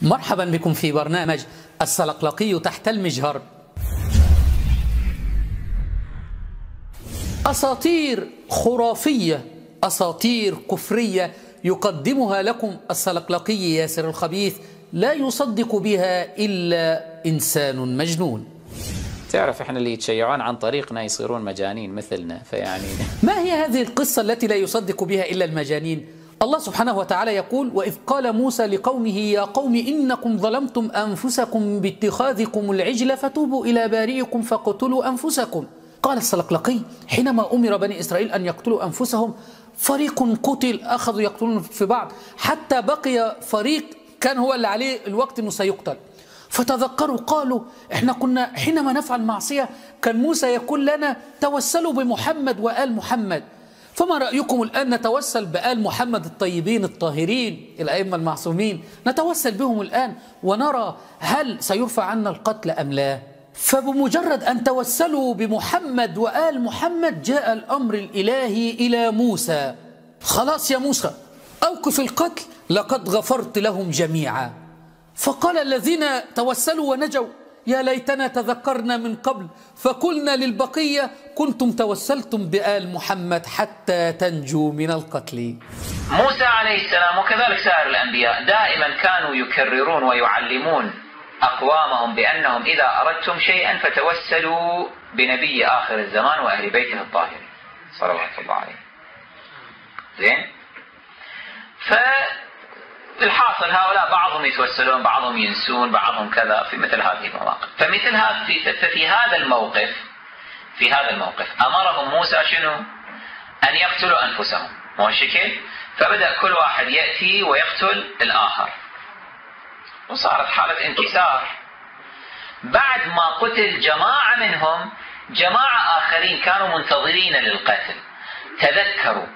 مرحبا بكم في برنامج السلقلقي تحت المجهر. أساطير خرافية، أساطير كفرية يقدمها لكم السلقلقي ياسر الخبيث، لا يصدق بها إلا إنسان مجنون. تعرف احنا اللي يتشيعون عن طريقنا يصيرون مجانين مثلنا، فيعني ما هي هذه القصة التي لا يصدق بها إلا المجانين؟ الله سبحانه وتعالى يقول: وإذ قال موسى لقومه يا قوم إنكم ظلمتم أنفسكم باتخاذكم العجل فتوبوا إلى بارئكم فاقتلوا أنفسكم. قال السلقلقي: حينما أمر بني إسرائيل أن يقتلوا أنفسهم فريق قتل، أخذوا يقتلون في بعض حتى بقي فريق كان هو اللي عليه الوقت أنه سيقتل. فتذكروا قالوا: احنا كنا حينما نفعل معصية كان موسى يقول لنا توسلوا بمحمد وآل محمد، فما رأيكم الآن نتوسل بآل محمد الطيبين الطاهرين الأئمة المعصومين، نتوسل بهم الآن ونرى هل سيرفع عنا القتل أم لا؟ فبمجرد أن توسلوا بمحمد وآل محمد جاء الأمر الإلهي إلى موسى: خلاص يا موسى أوقف القتل لقد غفرت لهم جميعا. فقال الذين توسلوا ونجوا: يا ليتنا تذكرنا من قبل فقلنا للبقية كنتم توسلتم بآل محمد حتى تنجوا من القتل. موسى عليه السلام وكذلك سائر الأنبياء دائما كانوا يكررون ويعلمون أقوامهم بأنهم إذا أردتم شيئا فتوسلوا بنبي آخر الزمان وأهل بيته الطاهرين صلوات الله عليه. زين؟ الحاصل هؤلاء بعضهم يتوسلون، بعضهم ينسون، بعضهم كذا في مثل هذه المواقف. فمثل هذا في هذا الموقف أمرهم موسى شنو؟ أن يقتلوا أنفسهم، مو الشكل؟ فبدأ كل واحد يأتي ويقتل الآخر، وصارت حالة انكسار. بعد ما قتل جماعة منهم، جماعة آخرين كانوا منتظرين للقتل تذكروا،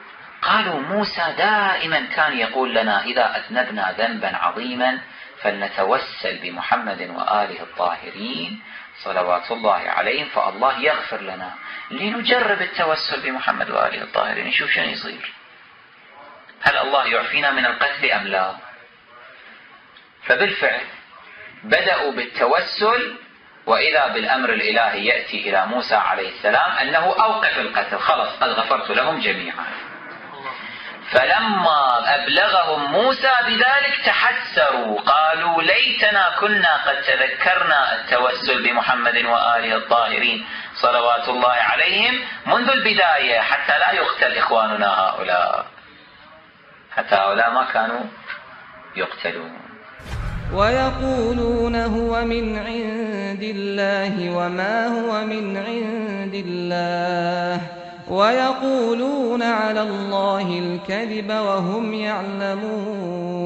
قالوا: موسى دائما كان يقول لنا إذا أذنبنا ذنبا عظيما فلنتوسل بمحمد وآله الطاهرين صلوات الله عليهم فالله يغفر لنا، لنجرب التوسل بمحمد وآله الطاهرين نشوف شنو يصير، هل الله يعفينا من القتل أم لا؟ فبالفعل بدأوا بالتوسل، وإذا بالأمر الإلهي يأتي إلى موسى عليه السلام أنه أوقف القتل، خلص قد غفرت لهم جميعا. فلما أبلغهم موسى بذلك تحسروا، قالوا: ليتنا كنا قد تذكرنا التوسل بمحمد وآله الطاهرين صلوات الله عليهم منذ البداية حتى لا يقتل إخواننا هؤلاء، حتى هؤلاء ما كانوا يقتلون. ويقولون هو من عند الله وما هو من عند الله ويقولون على الله الكذب وهم يعلمون.